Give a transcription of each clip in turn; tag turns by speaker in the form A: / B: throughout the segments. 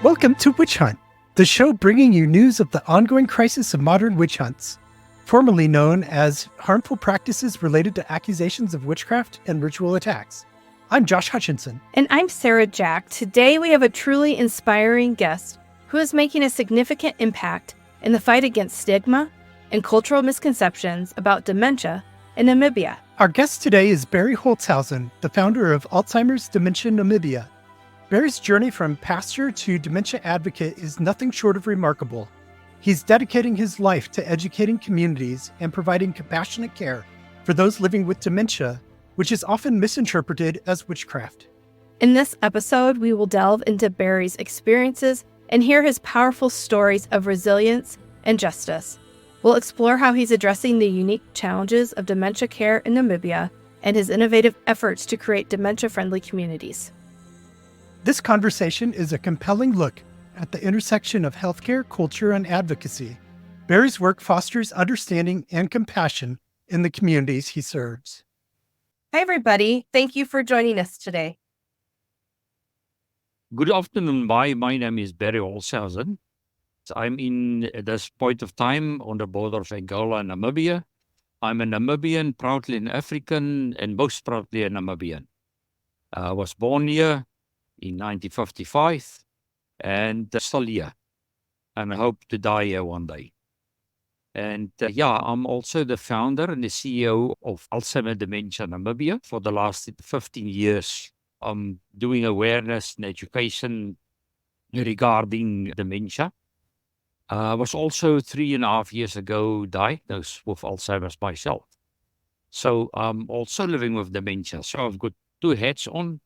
A: Welcome to Witch Hunt, the show bringing you news of the ongoing crisis of modern witch hunts, formerly known as harmful practices related to accusations of witchcraft and ritual attacks. I'm Josh Hutchinson.
B: And I'm Sarah Jack. Today we have a truly inspiring guest who is making a significant impact in the fight against stigma and cultural misconceptions about dementia in Namibia.
A: Our guest today is Berrie Holtzhausen, the founder of Alzheimer's Dementia Namibia. Berrie's journey from pastor to dementia advocate is nothing short of remarkable. He's dedicating his life to educating communities and providing compassionate care for those living with dementia, which is often misinterpreted as witchcraft.
B: In this episode, we will delve into Berrie's experiences and hear his powerful stories of resilience and justice. We'll explore how he's addressing the unique challenges of dementia care in Namibia and his innovative efforts to create dementia-friendly communities.
A: This conversation is a compelling look at the intersection of healthcare, culture, and advocacy. Berrie's work fosters understanding and compassion in the communities he serves.
B: Hi, everybody. Thank you for joining us today.
C: Good afternoon. My name is Berrie Holtzhausen. I'm in this point of time on the border of Angola and Namibia. I'm a Namibian, proudly an African, and most proudly a Namibian. I was born here in 1955 and still here, and I hope to die here one day. And I'm also the founder and the CEO of Alzheimer Dementia Namibia. For the last 15 years, I'm doing awareness and education regarding dementia. I was also 3.5 years ago diagnosed with Alzheimer's myself. So I'm also living with dementia. So I've got two hats on,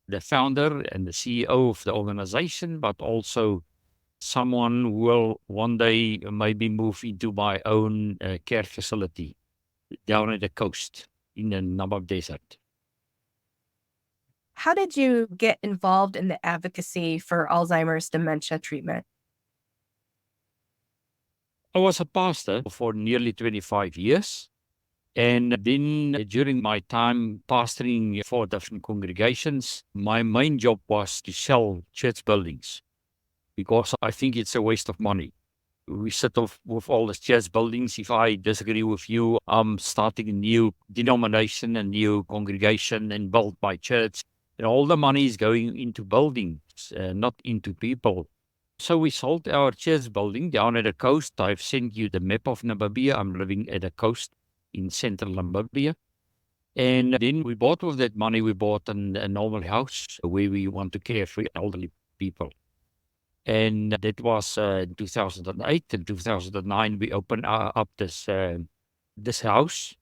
C: the founder and the CEO of the organization, but also someone who will one day maybe move into my own care facility down at the coast in the Namib Desert.
B: How did you get involved in the advocacy for Alzheimer's dementia treatment?
C: I was a pastor for nearly 25 years. And then during my time pastoring 4 different congregations, my main job was to sell church buildings because I think it's a waste of money. We sit off with all the church buildings. If I disagree with you, I'm starting a new denomination, a new congregation, and build my church. And all the money is going into buildings, not into people. So we sold our church building down at the coast. I've sent you the map of Namibia. I'm living at the coast in central Namibia. And then we bought with that money, we bought a normal house where we want to care for elderly people. And that was 2008. In 2009, we opened up this house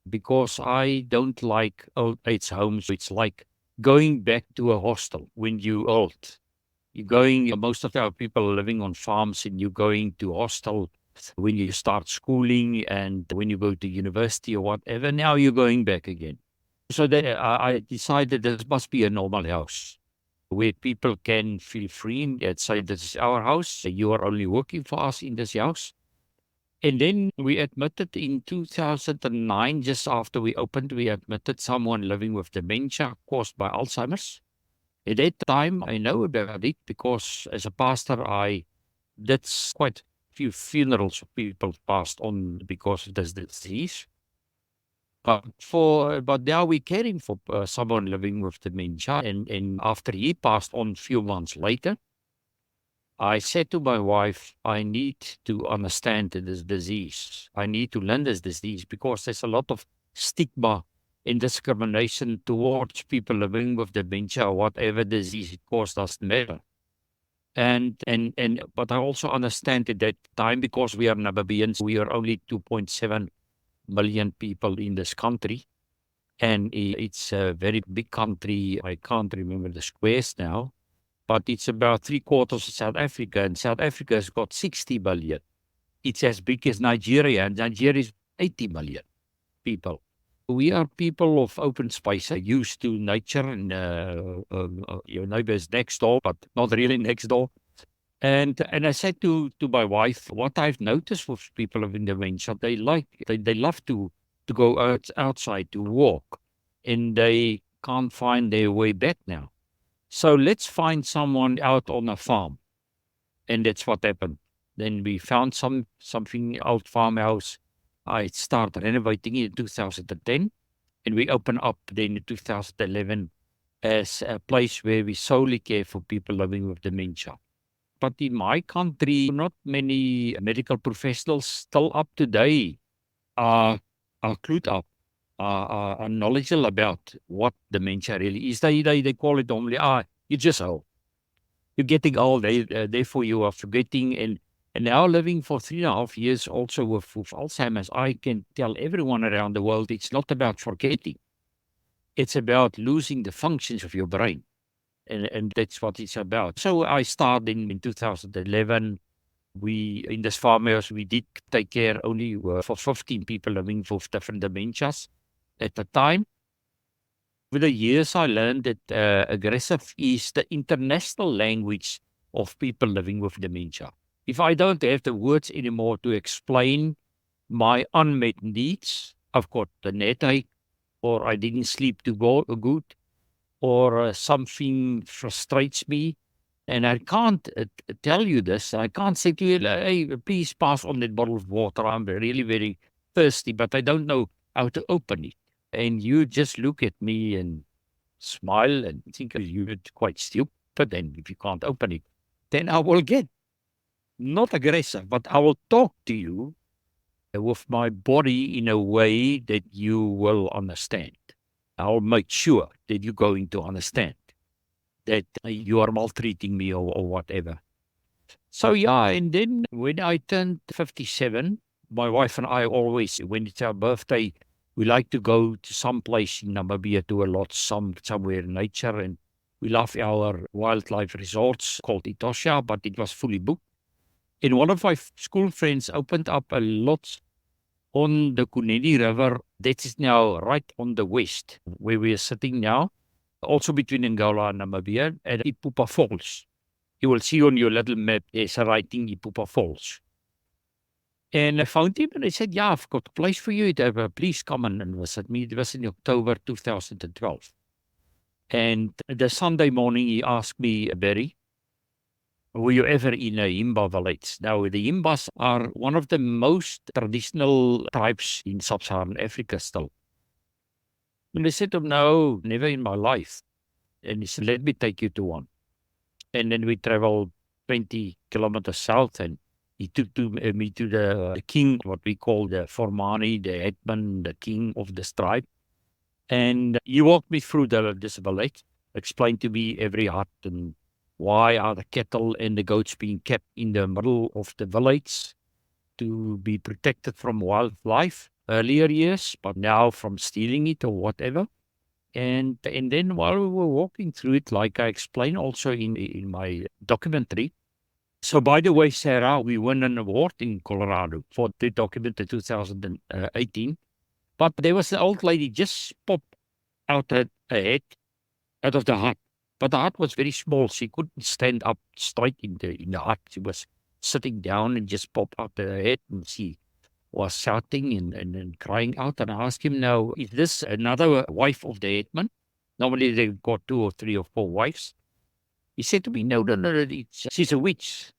C: because I don't like old age homes. It's like going back to a hostel when you're old. Most of our people are living on farms and you're going to hostel when you start schooling and when you go to university or whatever. Now you're going back again. So then I decided this must be a normal house where people can feel free and say, this is our house. You are only working for us in this house. And then we admitted in 2009, just after we opened, we admitted someone living with dementia caused by Alzheimer's. At that time, I know about it because as a pastor, I did quite few funerals of people passed on because of this disease. But now we're caring for someone living with dementia. And after he passed on a few months later, I said to my wife, I need to understand this disease. I need to learn this disease because there's a lot of stigma and discrimination towards people living with dementia or whatever disease it caused doesn't matter. But I also understand at that time, because we are Namibians, we are only 2.7 million people in this country. And it's a very big country. I can't remember the squares now, but it's about 3/4 of South Africa. And South Africa has got 60 million. It's as big as Nigeria, and Nigeria is 80 million people. We are people of open space, used to nature, and your neighbor is next door, but not really next door. And I said to my wife, what I've noticed with people living dementia, they love to go outside to walk, and they can't find their way back now. So let's find someone out on a farm And that's what happened. Then we found something old farmhouse. I started renovating it in 2010, and we opened up then in 2011 as a place where we solely care for people living with dementia. But in my country, not many medical professionals still up today are clued up, are knowledgeable about what dementia really is. They call it normally, you're just old. You're getting old, therefore you are forgetting. And now living for 3.5 years also with Alzheimer's, I can tell everyone around the world it's not about forgetting. It's about losing the functions of your brain. And that's what it's about. So I started in 2011. In this farmhouse, we did take care only for 15 people living with different dementias at the time. Over the years, I learned that aggressive is the international language of people living with dementia. If I don't have the words anymore to explain my unmet needs, I've got the headache, or I didn't sleep too good, or something frustrates me, and I can't tell you this. I can't say to you, hey, please pass on that bottle of water. I'm really, very thirsty, but I don't know how to open it. And you just look at me and smile and think you're quite stupid. And if you can't open it, then I will get not aggressive, but I will talk to you with my body in a way that you will understand. I'll make sure that you're going to understand that you are maltreating me or whatever. So yeah, and then when I turned 57, my wife and I always, when it's our birthday, we like to go to some place in Namibia, do a lot, somewhere in nature, and we love our wildlife resorts called Etosha, but it was fully booked. And one of my school friends opened up a lot on the Kuneni River. That is now right on the west, where we are sitting now, also between Angola and Namibia, at Ipupa Falls. You will see on your little map, there's a writing Ipupa Falls. And I found him and I said, yeah, I've got a place for you. Please come and visit me. It was in October 2012. And the Sunday morning, he asked me, Berry, were you ever in a Himba village? Now, the Himbas are one of the most traditional tribes in sub-Saharan Africa still. And I said to him, no, never in my life. And he said, let me take you to one. And then we traveled 20 kilometers south, and he took me to the king, what we call the Formani, the headman, the king of this tribe. And he walked me through this village, explained to me every hut and why are the cattle and the goats being kept in the middle of the village to be protected from wildlife earlier years, but now from stealing it or whatever. And then while we were walking through it, like I explained also in my documentary. So by the way, Sarah, we won an award in Colorado for the document in 2018. But there was an old lady just popped out her head out of the hut. But the hut was very small. She couldn't stand up straight in the hut. She was sitting down and just popped out her head, and she was shouting and crying out. And I asked him, now, is this another wife of the headman? Normally they've got 2 or 3 or 4 wives. He said to me, no, she's a witch. I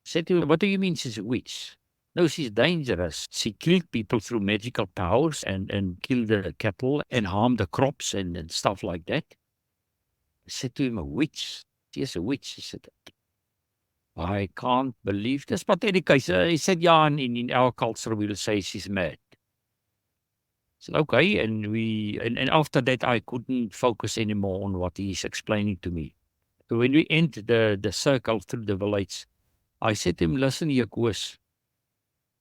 C: said to him, what do you mean she's a witch? No, she's dangerous. She killed people through magical powers and killed the cattle and harmed the crops and stuff like that. I said to him, a witch? She's a witch. He said, I can't believe this. But in any case, he said, yeah, in our culture, we'll say she's mad. I said, okay. And after that, I couldn't focus anymore on what he's explaining to me. When we entered the circle through the village, I said to him, listen here, Koos,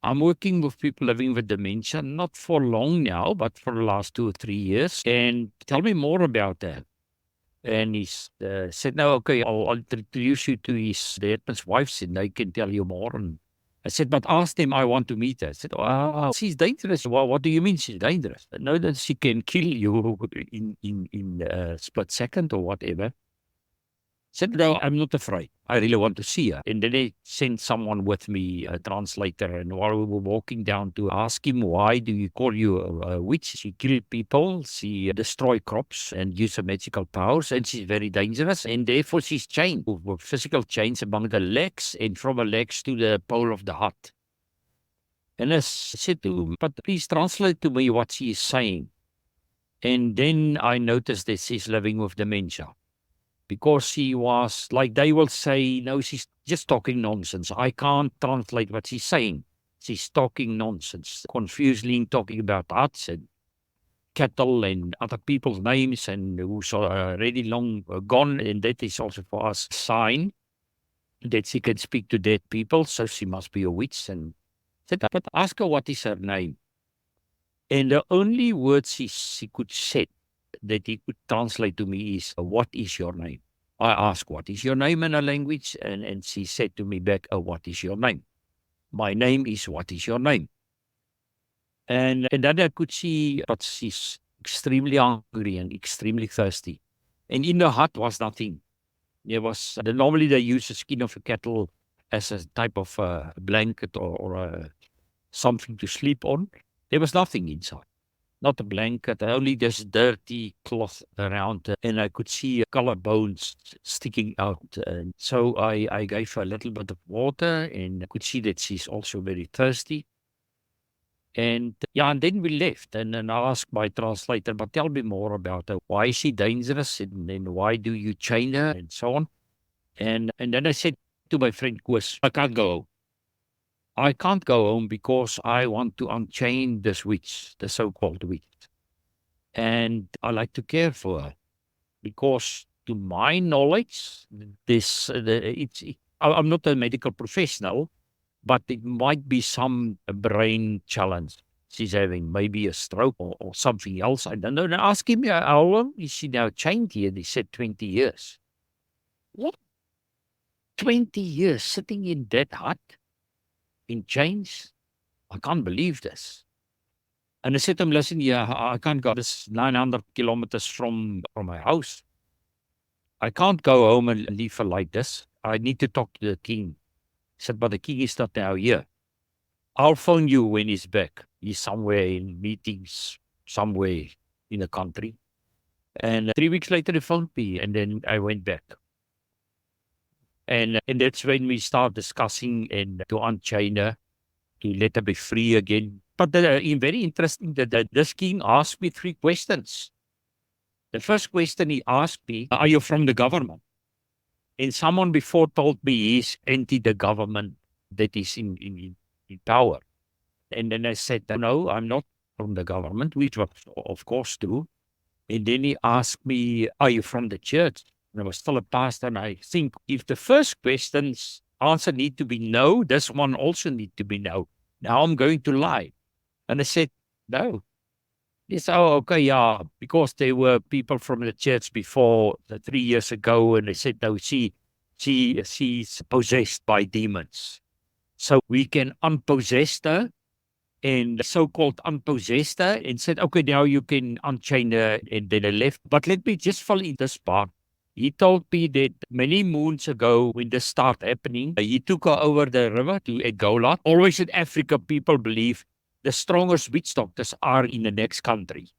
C: I'm working with people living with dementia, not for long now, but for the last 2 or 3 years. And tell me more about that. And he said, no, okay, I'll introduce you to the headman's wives and they can tell you more. And I said, but ask them, I want to meet her. I said, oh, she's dangerous. Well, what do you mean she's dangerous? I know that she can kill you in a split second or whatever. Said, no, I'm not afraid. I really want to see her. And then they sent someone with me, a translator. And while we were walking down to ask him, why do you call you a witch? She kills people, she destroys crops and uses magical powers. And she's very dangerous. And therefore she's chained with physical chains among the legs and from the legs to the pole of the hut. And I said to him, but please translate to me what she is saying. And then I noticed that she's living with dementia. Because she was, like they will say, no, she's just talking nonsense. I can't translate what she's saying. She's talking nonsense, confusingly talking about huts and cattle and other people's names and who's already long gone. And that is also for us a sign that she can speak to dead people. So she must be a witch. And said, but ask her what is her name. And the only words she could say that he could translate to me is, what is your name? I asked, what is your name in a language? And she said to me back, what is your name? My name is, what is your name? And then I could see, but she's extremely hungry and extremely thirsty. And in the hut was nothing. There was, normally they use the skin of a cattle as a type of blanket or something to sleep on. There was nothing inside. Not a blanket, only this dirty cloth around her. And I could see collarbones sticking out. And so I gave her a little bit of water and I could see that she's also very thirsty. And and then we left. And then I asked my translator, but tell me more about her. Why is she dangerous? And then why do you chain her? And so on. And then I said to my friend, Koos, I can't go home. I can't go home because I want to unchain this witch, the so-called witch. And I like to care for her because to my knowledge, I'm not a medical professional, but it might be some brain challenge she's having, maybe a stroke or something else. I don't know. And I asked him, how long is she now chained here? They said 20 years. What? 20 years sitting in that hut? In chains? I can't believe this. And I said to him, listen, I can't go. This is 900 kilometers from my house. I can't go home and leave her like this. I need to talk to the king. He said, but the king is not now here. I'll phone you when he's back. He's somewhere in meetings, somewhere in the country. And 3 weeks later, he phoned me, and then I went back. And that's when we start discussing and to unchain her, to let her be free again. But very interesting that this king asked me 3 questions. The first question he asked me, are you from the government? And someone before told me he's anti the government that is in power. And then I said, no, I'm not from the government, which was of course true. And then he asked me, are you from the church? And I was still a pastor, and I think if the first question's answer need to be no, this one also need to be no. Now I'm going to lie. And I said, no. He said, oh, okay, yeah, because there were people from the church before 3 years ago, and they said, no, she's possessed by demons. So we can unpossess her, and so-called unpossessed her, and said, okay, now you can unchain her, and then I left. But let me just fill in this part. He told me that many moons ago, when this started happening, he took her over the river to Angola. Always in Africa, people believe the strongest witch doctors are in the next country.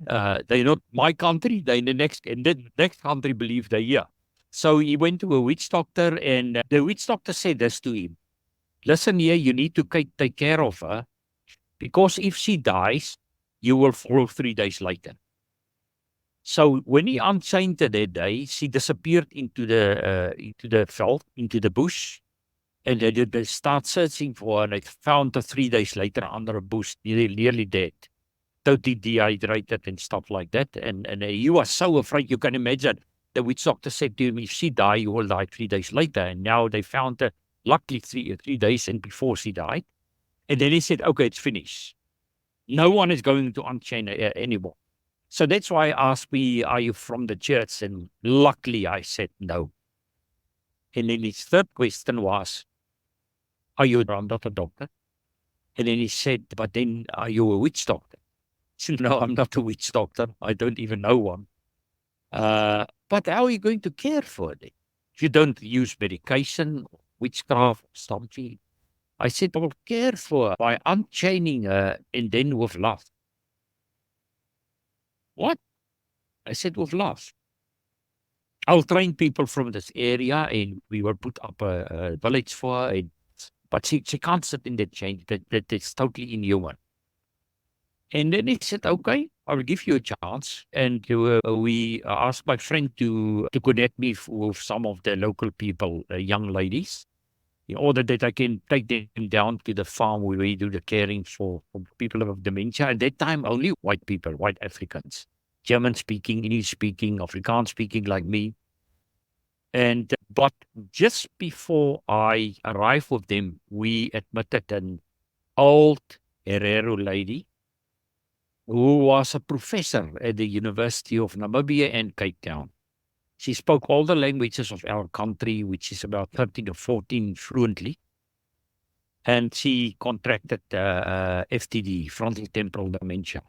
C: They're not my country, they're in the next, and the next country believe they're here. So he went to a witch doctor, and the witch doctor said this to him. Listen here, you need to take care of her, because if she dies, you will follow 3 days later. So when he unchained her that day, she disappeared into the veld, into the bush, and they start searching for her, and they found her 3 days later under a bush, nearly dead, totally dehydrated and stuff like that. And he was so afraid, you can imagine. The witch doctor said to him, if she dies, you will die 3 days later. And now they found her, luckily 3 days and before she died. And then he said, okay, it's finished. No one is going to unchain her anymore. So that's why he asked me, are you from the church? And luckily I said no. And then his third question was, I'm not a doctor. And then he said, but then are you a witch doctor? I said, no, I'm not a witch doctor. I don't even know one. But how are you going to care for it? If you don't use medication, witchcraft, something. I said, I will care for her by unchaining her and then with love. What? I said, with love. I'll train people from this area and we will put up a village for her. But she can't sit in that chain. That is totally inhuman. And then he said, okay, I will give you a chance. And we asked my friend to connect me with some of the local people, young ladies, in order that I can take them down to the farm where we do the caring for people with dementia. At that time, only white people, white Africans, German speaking, English speaking, Afrikaans speaking like me. But just before I arrived with them, we admitted an old Herero lady who was a professor at the University of Namibia and Cape Town. She spoke all the languages of our country, which is about 13 or 14 fluently. And she contracted FTD, frontal temporal dementia.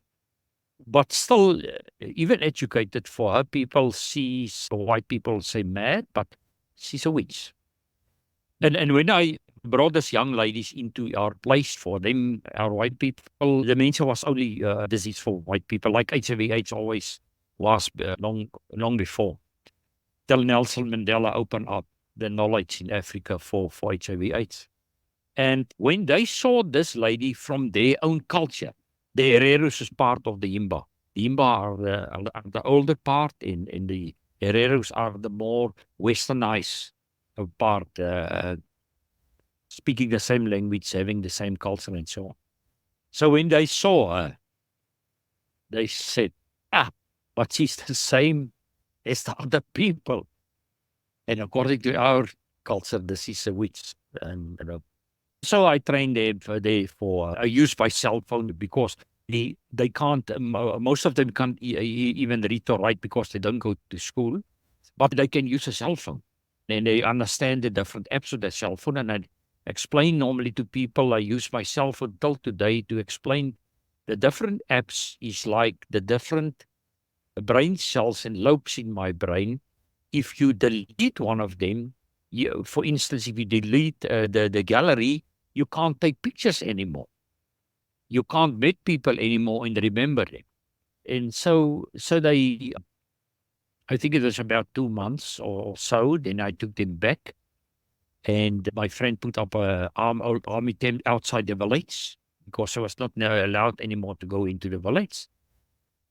C: But still, even educated for her, people see, white people say mad, but she's a witch. And when I brought these young ladies into our place for them, our white people, dementia was only a disease for white people, like HIV/AIDS always was long before. Till Nelson Mandela opened up the knowledge in Africa for HIV/AIDS. And when they saw this lady from their own culture, the Hereros is part of the Yimba. The Yimba are the older part, and the Hereros are the more westernized part, speaking the same language, having the same culture, and so on. So when they saw her, they said, but she's the same as the other people. And according to our culture, this is a witch. And, so I trained them for I use my cell phone because they can't, most of them can't even read or write because they don't go to school, but they can use a cell phone. And they understand the different apps of the cell phone. And I explain normally to people, I use my cell phone till today to explain the different apps is like the different brain cells and lobes in my brain. If you delete one of them, for instance, if you delete the gallery, you can't take pictures anymore. You can't meet people anymore and remember them. And so they, I think it was about 2 months or so, then I took them back. And my friend put up an army tent outside the village because I was not allowed anymore to go into the village.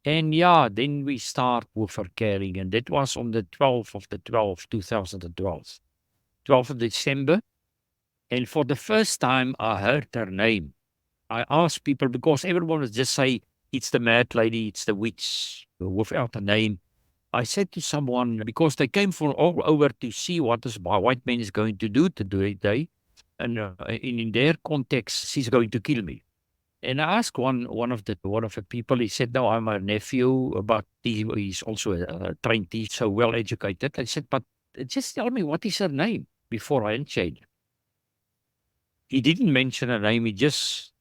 C: And then we start with her caring. And that was on the 12th of the 12th, 2012. 12th of December. And for the first time, I heard her name. I asked people, because everyone would just say, it's the mad lady, it's the witch, without a name. I said to someone, because they came from all over to see what this white man is going to do today, and in their context, she's going to kill me. And I asked one of the people. He said, "No, I'm a nephew, but he's also a trained teacher, so well educated." I said, "But just tell me what is her name before I unchain." He didn't mention her name. He just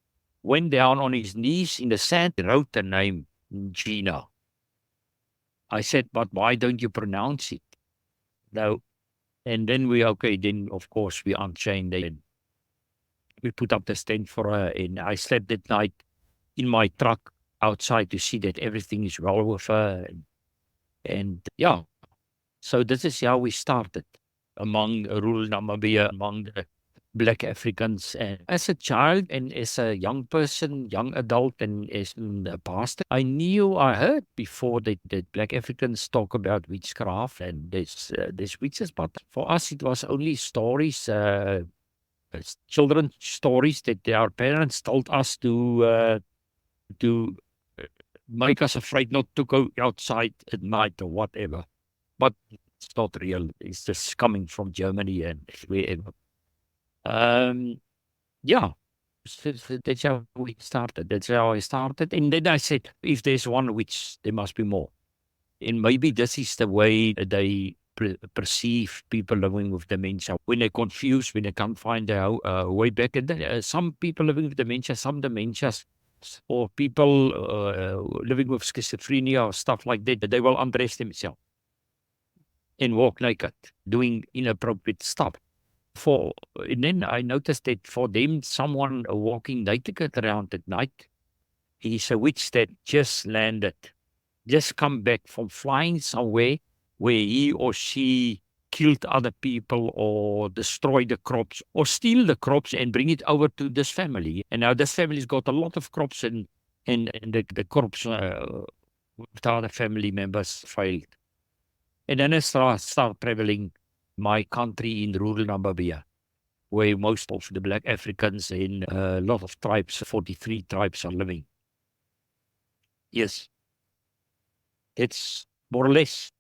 C: went down on his knees in the sand, wrote the name Gina. I said, "But why don't you pronounce it?" No. And then then of course we unchained it. We put up the tent for her, and I slept that night in my truck outside to see that everything is well with her. And so this is how we started among rural Namibia, among the Black Africans. And as a child and as a young person, young adult, and as a pastor, I heard before that Black Africans talk about witchcraft and there's witches, but for us it was only stories, children's stories that our parents told us to make us afraid not to go outside at night or whatever. But it's not real. It's just coming from Germany and wherever. So that's how we started. That's how I started. And then I said, if there's one witch, there must be more. And maybe this is the way they perceive people living with dementia. When they're confused, when they can't find their way back. And then, some people living with dementia, some dementias, or people living with schizophrenia or stuff like that, they will undress themselves. and walk naked, doing inappropriate stuff. And then I noticed that for them, someone walking naked around at night, he's a witch that just landed, just come back from flying somewhere where he or she killed other people or destroy the crops or steal the crops and bring it over to this family. And now this family's got a lot of crops and the crops with other family members failed. And then I start traveling my country in rural Namibia, where most of the Black Africans and a lot of tribes, 43 tribes are living. Yes, it's more or less.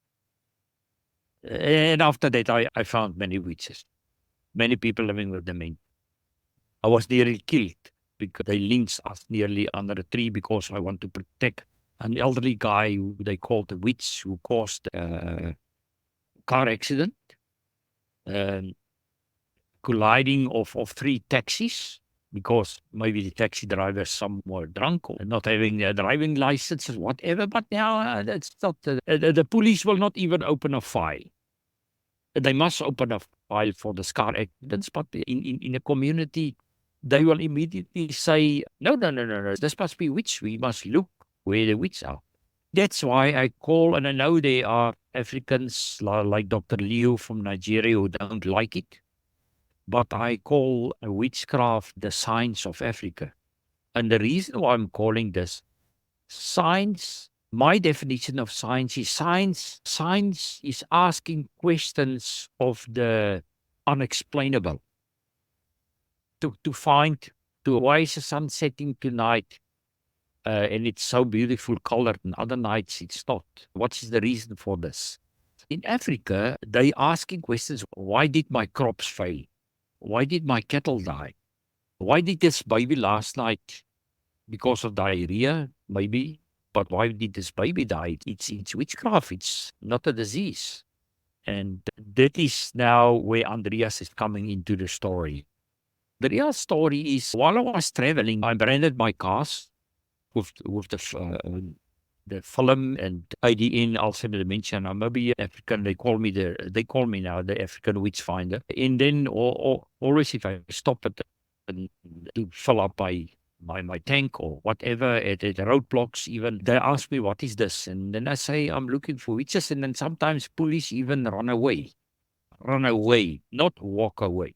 C: And after that, I found many witches, many people living with dementia. I was nearly killed because they lynched us nearly under a tree because I want to protect an elderly guy who they called a witch who caused a car accident, colliding of 3 taxis because maybe the taxi drivers, some were drunk or not having their driving licenses, whatever. But now that's not, the police will not even open a file. They must open a file for the car accidents, but in a community, they will immediately say, no, this must be witch. We must look where the witch are. That's why I call, and I know there are Africans like Dr. Leo from Nigeria who don't like it, but I call witchcraft the science of Africa. And the reason why I'm calling this science, my definition of science is science is asking questions of the unexplainable. To find, why is the sun setting tonight and it's so beautiful colored and other nights it's not? What is the reason for this? In Africa, they asking questions, why did my crops fail? Why did my cattle die? Why did this baby last night? Because of diarrhea, maybe. But why did this baby die? It's witchcraft. It's not a disease. And that is now where Andreas is coming into the story. The real story is, while I was traveling, I branded my cars with the film and IDN, Alzheimer dementia. Now, maybe African, they call me now the African witch finder. And then always if I stop at to fill up my tank or whatever at the roadblocks, even they ask me, what is this? And then I say, I'm looking for witches. And then sometimes police even run away, not walk away.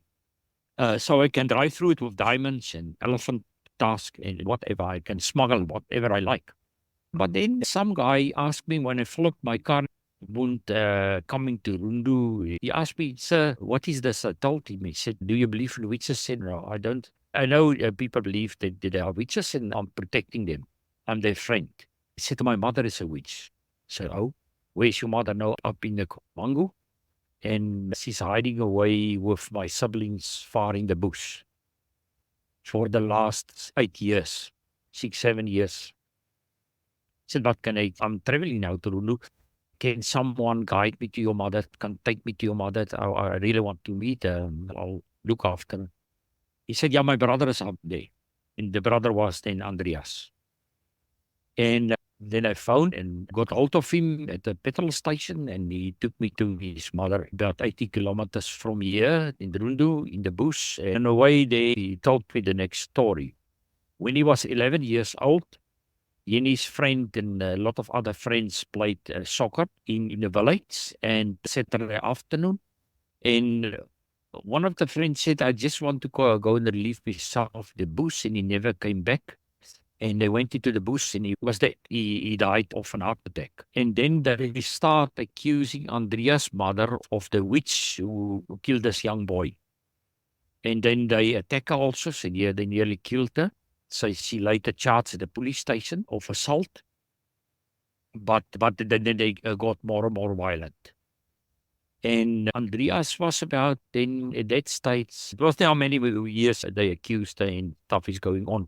C: So I can drive through it with diamonds and elephant tusk and whatever. I can smuggle whatever I like. But then some guy asked me when I filled my car, coming to Rundu, he asked me, sir, what is this? I told him, he said, do you believe in witches? I said, no, I don't. I know people believe that they are witches and I'm protecting them. I'm their friend. He said, my mother is a witch. I said, oh, where's your mother? No, up in the Congo. And she's hiding away with my siblings far in the bush for the last 8 years, 6, 7 years. I said, what can I'm traveling now to Rundu. Can someone guide me to your mother? Can take me to your mother? I really want to meet her. I'll look after her. He said, yeah, my brother is up there. And the brother was then Andreas. And then I found and got hold of him at the petrol station, and he took me to his mother about 80 kilometers from here in Rundu, in the bush. And on the way there, he told me the next story. When he was 11 years old, he and his friend and a lot of other friends played soccer in the village and Saturday afternoon. And one of the friends said, I just want to go and relieve myself of the bush, and he never came back. And they went into the bush and he was dead. He died of an heart attack. And then they start accusing Andreas' mother of the witch who killed this young boy. And then they attack her also. So yeah, they nearly killed her. So she later charged at the police station of assault. But then they got more and more violent. And Andreas was about then at that stage. It was now many years they accused her and stuff is going on.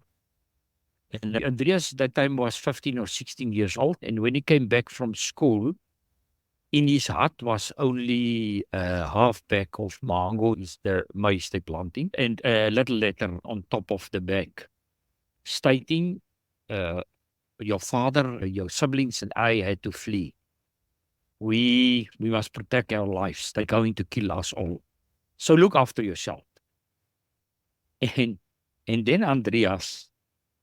C: And Andreas at that time was 15 or 16 years old. And when he came back from school, in his hut was only a half bag of mango, is the maize they planting, and a little letter on top of the bag stating, your father, your siblings, and I had to flee. We must protect our lives. They're going to kill us all. So look after yourself. And then Andreas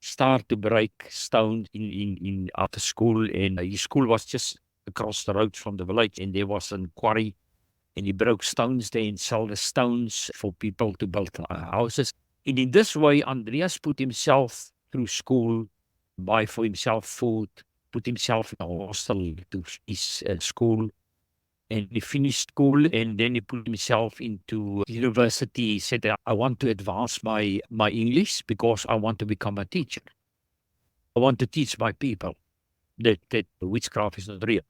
C: started to break stones in after school, and his school was just across the road from the village, and there was a quarry, and he broke stones there and sold the stones for people to build houses. And in this way, Andreas put himself through school, buy for himself food, put himself in a hostel to his school. And he finished school, and then he put himself into university. He said, I want to advance my English because I want to become a teacher. I want to teach my people that witchcraft is not real.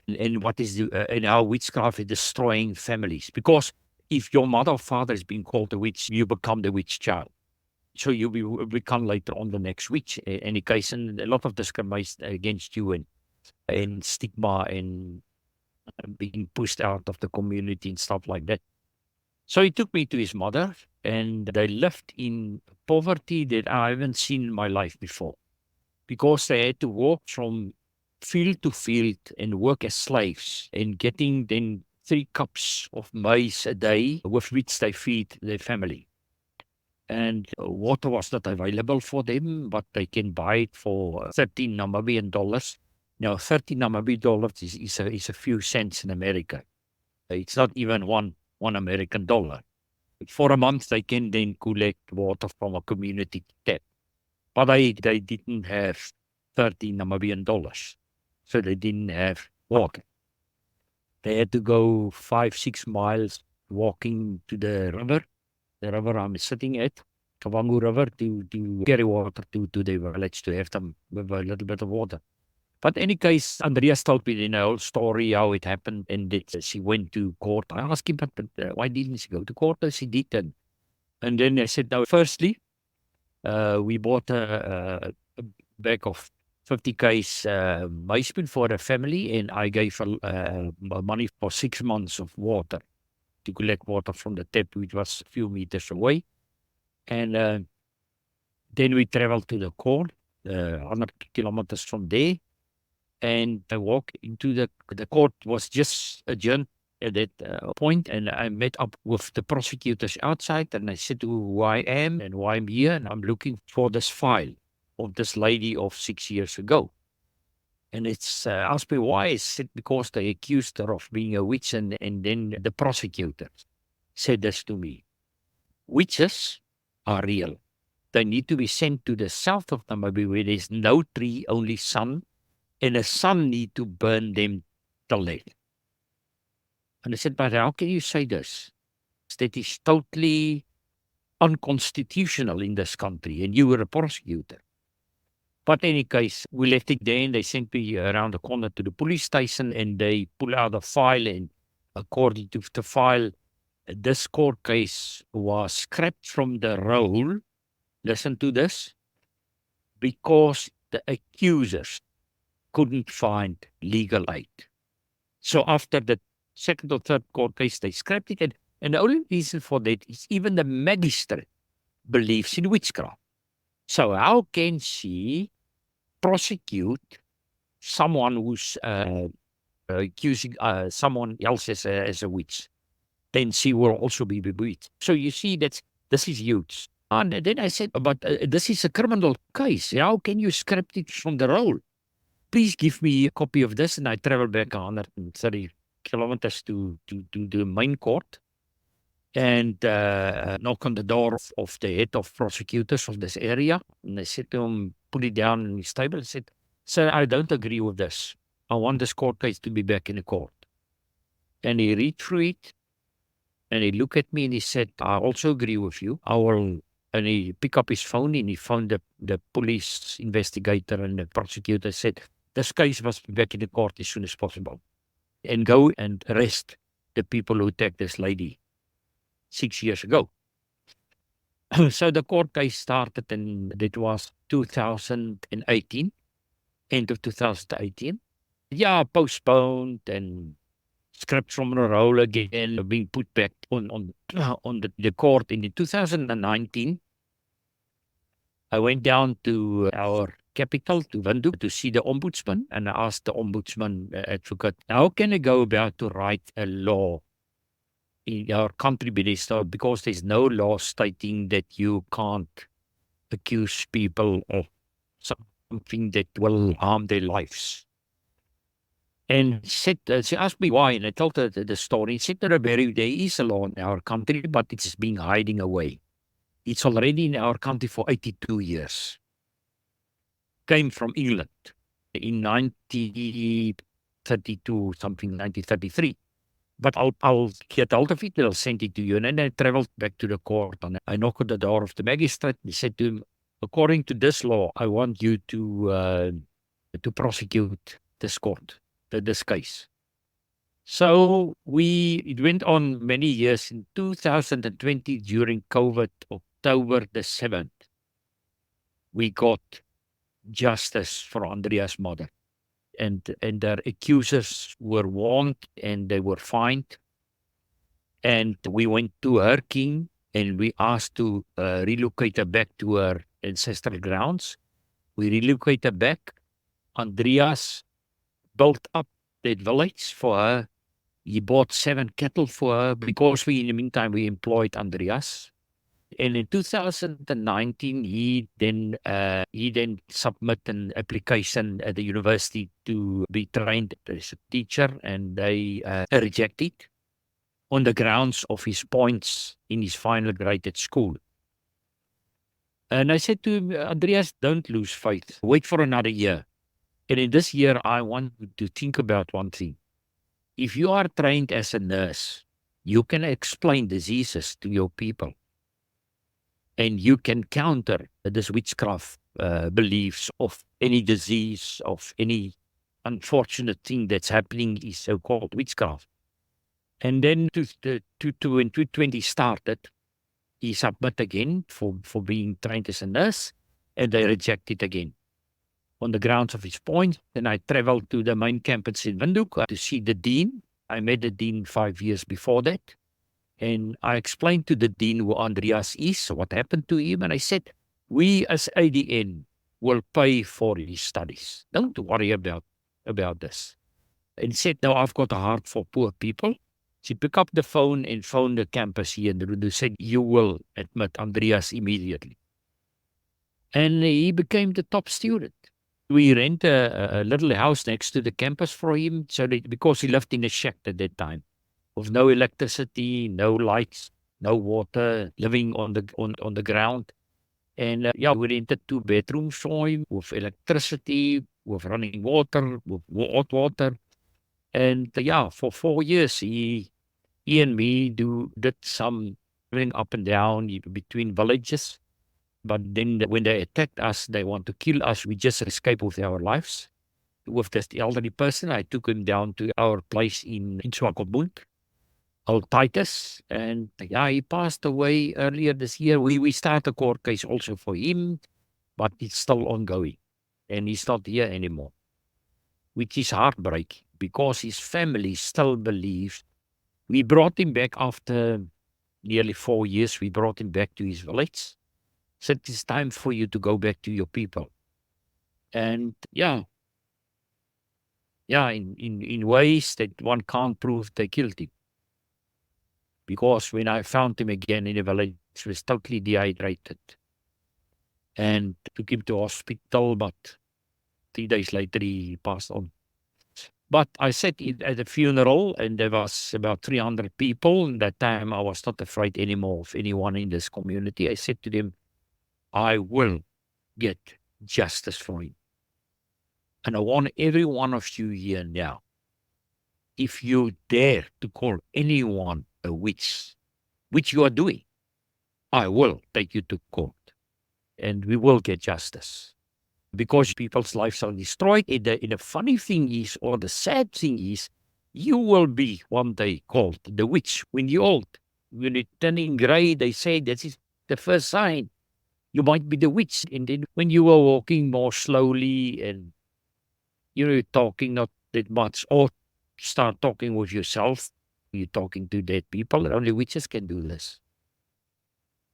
C: And what is and how witchcraft is destroying families. Because if your mother or father is being called a witch, you become the witch child. So you will become later on the next witch. Any case, and a lot of discrimination against you and stigma and being pushed out of the community and stuff like that. So he took me to his mother, and they lived in poverty that I haven't seen in my life before, because they had to walk from field to field and work as slaves, and getting then 3 cups of maize a day with which they feed their family. And water was not available for them, but they can buy it for 13 Namibian dollars. Now, 30 Namibian dollars is a few cents in America. It's not even one American dollar. For a month, they can then collect water from a community tap. But they didn't have 30 Namibian dollars. So they didn't have water. They had to go 5-6 miles walking to the river I'm sitting at, Kavango River, to carry water to the village to have them with a little bit of water. But in any case, Andreas told me the whole story, how it happened, and that she went to court. I asked him, but why didn't she go to court? She didn't. And then I said, no, firstly, we bought a bag of 50 k's maize for a family, and I gave her money for 6 months of water to collect water from the tap, which was a few meters away. And then we traveled to the court, 100 kilometers from there. And I walked into the court, was just adjourned at that point, and I met up with the prosecutors outside, and I said who I am and why I'm here, and I'm looking for this file of this lady of 6 years ago. And it's asked me why. I said because they accused her of being a witch, and then the prosecutor said this to me. Witches are real. They need to be sent to the south of Namibia where there's no tree, only sun, and the sun need to burn them till death. And I said, but how can you say this? That is totally unconstitutional in this country, and you were a prosecutor. But in any case, we left it there, and they sent me around the corner to the police station, and they pulled out a file, and according to the file, this court case was scrapped from the roll. Listen to this. Because the accusers couldn't find legal aid. So after the second or third court case, they scrapped it. And the only reason for that is even the magistrate believes in witchcraft. So how can she prosecute someone who's accusing someone else as a witch? Then she will also be bewitched. So you see, this is huge. And then I said, but this is a criminal case. How can you scrap it from the roll? Please give me a copy of this. And I traveled back 130 kilometers to the main court and knock on the door of the head of prosecutors of this area. And I said to him, put it down in his table. I said, sir, I don't agree with this. I want this court case to be back in the court. And he read through it. And he looked at me and he said, I also agree with you. I will. And he picked up his phone and he found the police investigator, and the prosecutor said, this case must be back in the court as soon as possible. And go and arrest the people who attacked this lady 6 years ago. So the court case started, and it was 2018, end of 2018. Yeah, postponed and scrapped from the roll again, being put back on the court. In 2019, I went down to our capital to Windhoek to see the ombudsman. And I asked the ombudsman advocate, how can I go about to write a law in our country because there's no law stating that you can't accuse people of something that will harm their lives. And she asked me why, and I told her the story. She said, there is a law in our country, but it's been hiding away. It's already in our country for 82 years. Came from England in 1932, something, 1933. But I'll get hold of it, I'll send it to you. And then I traveled back to the court, and I knocked on the door of the magistrate and said to him, according to this law, I want you to prosecute this case. So it went on many years. In 2020, during COVID, October the 7th, we got justice for Andrea's mother. And their accusers were warned and they were fined. And we went to her king and we asked to relocate her back to her ancestral grounds. We relocated her back. Andreas built up that village for her. He bought 7 cattle for her because in the meantime, we employed Andreas. And in 2019, he then submitted an application at the university to be trained as a teacher, and they rejected on the grounds of his points in his final grade at school. And I said to him, Andreas, don't lose faith. Wait for another year. And in this year, I want you to think about one thing. If you are trained as a nurse, you can explain diseases to your people. And you can counter this witchcraft beliefs of any disease, of any unfortunate thing that's happening is so-called witchcraft. And then when 2020 started, he submitted again for being trained as a nurse, and they rejected again on the grounds of his point. Then I traveled to the main campus in Windhoek to see the dean. I met the dean 5 years before that. And I explained to the dean who Andreas is, what happened to him. And I said, we as ADN will pay for his studies. Don't worry about this. And he said, no, I've got a heart for poor people. She picked up the phone and phoned the campus here and they said, you will admit Andreas immediately. And he became the top student. We rent a little house next to the campus for him because he lived in a shack at that time. With no electricity, no lights, no water, living on the ground. And we rented 2 bedrooms for him with electricity, with running water, with hot water. And for 4 years, he and me did some traveling up and down between villages. But then when they attacked us, they want to kill us. We just escaped with our lives. With this elderly person, I took him down to our place in Swakopmund. Old Titus, and he passed away earlier this year. We started a court case also for him, but it's still ongoing, and he's not here anymore, which is heartbreaking because his family still believes. We brought him back after nearly 4 years. We brought him back to his village. Said it's time for you to go back to your people, and in ways that one can't prove they killed him. Because when I found him again in the village, he was totally dehydrated. And took him to hospital, but 3 days later he passed on. But I sat at a funeral and there was about 300 people. At that time I was not afraid anymore of anyone in this community. I said to them, I will get justice for him. And I want every one of you here now, if you dare to call anyone a witch, which you are doing, I will take you to court and we will get justice because people's lives are destroyed. And the funny thing is, or the sad thing is, you will be one day called the witch when you're old. When you're turning gray, they say that is the first sign. You might be the witch. And then when you are walking more slowly and you're talking not that much, or start talking with yourself, you're talking to dead people. Only witches can do this.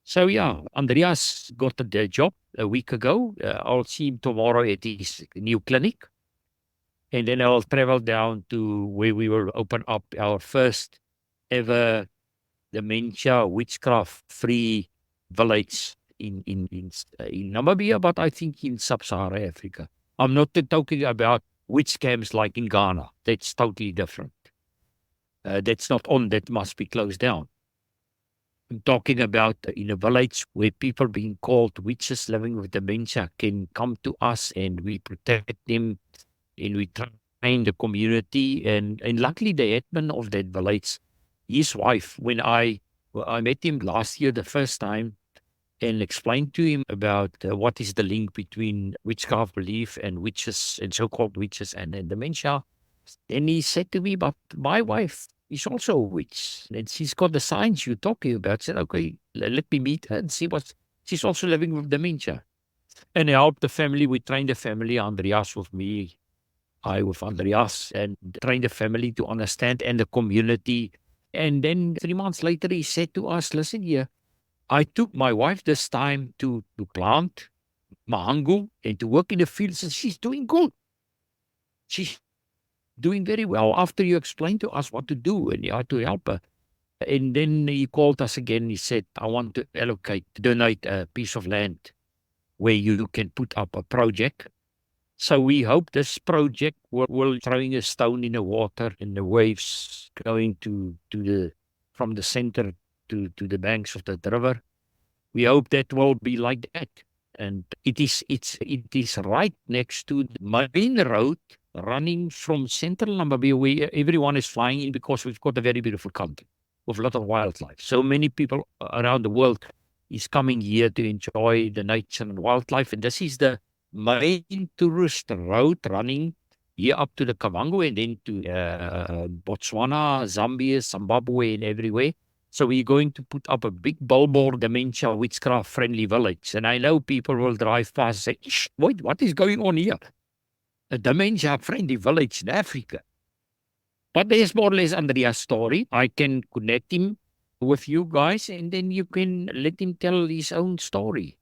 C: So yeah, Andreas got the job a week ago. I'll see him tomorrow at his new clinic. And then I'll travel down to where we will open up our first ever dementia witchcraft free village in Namibia, but I think in sub-Saharan Africa. I'm not talking about witch camps like in Ghana. That's totally different. That's not on, that must be closed down. I'm talking about in a village where people being called witches living with dementia can come to us and we protect them and we train the community. And luckily the admin of that village, his wife, when I met him last year the first time and explained to him about what is the link between witchcraft belief and witches and so-called witches and dementia. Then he said to me, but my wife is also a witch and she's got the signs you're talking about. I said, okay, let me meet her and see what she's also living with dementia. And I helped the family. We trained the family, Andreas with me, I with Andreas, and trained the family to understand and the community. And then 3 months later, he said to us, listen here, I took my wife this time to plant mahangu and to work in the fields, and she's doing good. She's doing very well after you explained to us what to do and you had to help her. And then he called us again. He said, I want to donate a piece of land where you can put up a project. So we hope this project will throwing a stone in the water and the waves going from the center to the banks of the river. We hope that will be like that. And it is right next to the main road running from central Namibia where everyone is flying in because we've got a very beautiful country with a lot of wildlife. So many people around the world is coming here to enjoy the nature and wildlife. And this is the main tourist road running here up to the Kavango and then to Botswana, Zambia, Zimbabwe and everywhere. So we're going to put up a big billboard, dementia witchcraft friendly village. And I know people will drive past and say, wait, what is going on here? A dementia friendly village in Africa. But there's more or less Andreas' story. I can connect him with you guys and then you can let him tell his own story.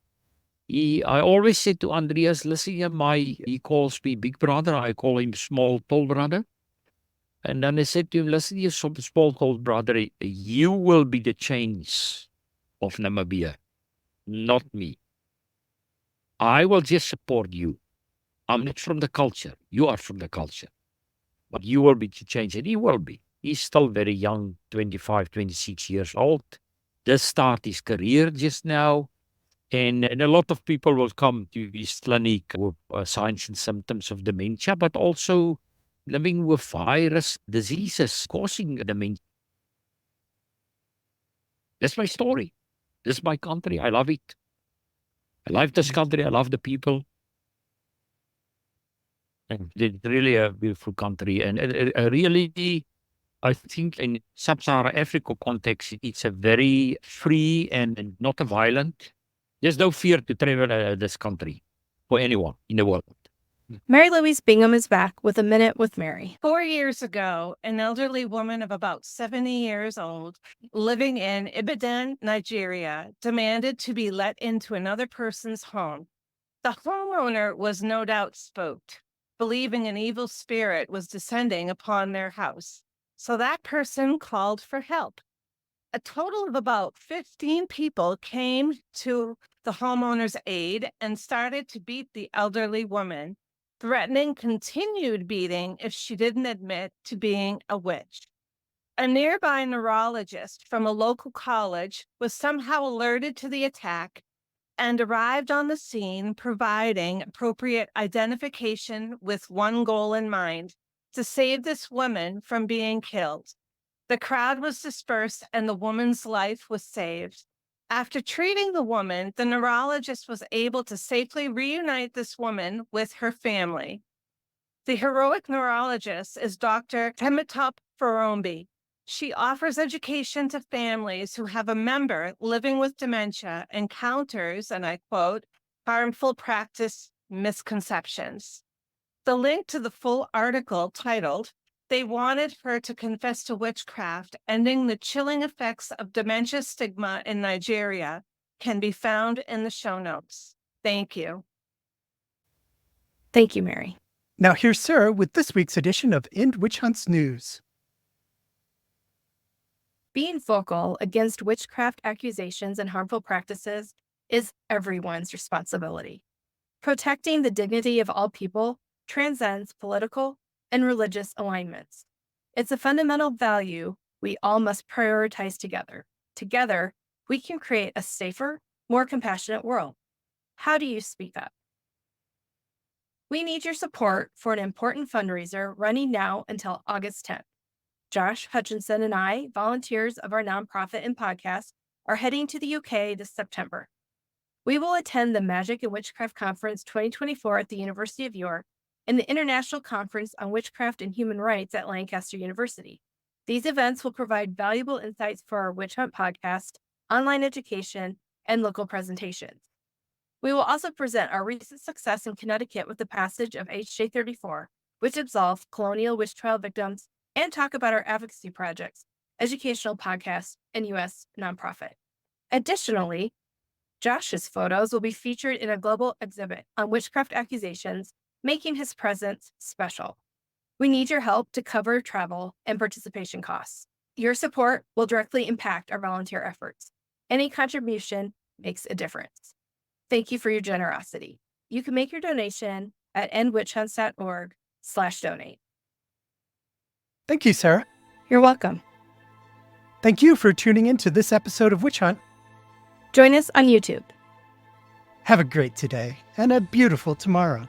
C: I always said to Andreas, listen, he calls me big brother. I call him small, tall brother. And then I said to him, listen, you small, tall brother, you will be the change of Namibia, not me. I will just support you. I'm not from the culture. You are from the culture. But you will be the change, and he will be. He's still very young, 25, 26 years old. Just start his career just now. And a lot of people will come to his clinic with signs and symptoms of dementia, but also living with virus diseases causing dementia. That's my story. This is my country. I love it. I love this country. I love the people. And it's really a beautiful country. And really, I think in sub-Saharan Africa context, it's a very free and not a violent. There's no fear to travel this country for anyone in the world.
B: Mary Louise Bingham is back with a Minute with Mary.
D: 4 years ago, an elderly woman of about 70 years old, living in Ibadan, Nigeria, demanded to be let into another person's home. The homeowner was no doubt spooked, believing an evil spirit was descending upon their house. So that person called for help. A total of about 15 people came to the homeowner's aid and started to beat the elderly woman, threatening continued beating if she didn't admit to being a witch. A nearby neurologist from a local college was somehow alerted to the attack and arrived on the scene, providing appropriate identification with one goal in mind: to save this woman from being killed. The crowd was dispersed and the woman's life was saved. After treating the woman, the neurologist was able to safely reunite this woman with her family. The heroic neurologist is Dr. Temitop Farombi. She offers education to families who have a member living with dementia encounters, and I quote, harmful practice misconceptions. The link to the full article titled, "They Wanted Her to Confess to Witchcraft, Ending the Chilling Effects of Dementia Stigma in Nigeria," can be found in the show notes. Thank you.
B: Thank you, Mary.
A: Now here's Sarah with this week's edition of End Witch Hunts News.
B: Being vocal against witchcraft accusations and harmful practices is everyone's responsibility. Protecting the dignity of all people transcends political and religious alignments. It's a fundamental value we all must prioritize together. Together, we can create a safer, more compassionate world. How do you speak up? We need your support for an important fundraiser running now until August 10th. Josh Hutchinson and I, volunteers of our nonprofit and podcast, are heading to the UK this September. We will attend the Magic and Witchcraft Conference 2024 at the University of York and the International Conference on Witchcraft and Human Rights at Lancaster University. These events will provide valuable insights for our Witch Hunt podcast, online education, and local presentations. We will also present our recent success in Connecticut with the passage of HJ 34, which absolved colonial witch trial victims, and talk about our advocacy projects, educational podcasts, and U.S. nonprofit. Additionally, Josh's photos will be featured in a global exhibit on witchcraft accusations, making his presence special. We need your help to cover travel and participation costs. Your support will directly impact our volunteer efforts. Any contribution makes a difference. Thank you for your generosity. You can make your donation at endwitchhunts.org/donate.
A: Thank you, Sarah.
B: You're welcome.
A: Thank you for tuning in to this episode of Witch Hunt.
B: Join us on YouTube.
A: Have a great today and a beautiful tomorrow.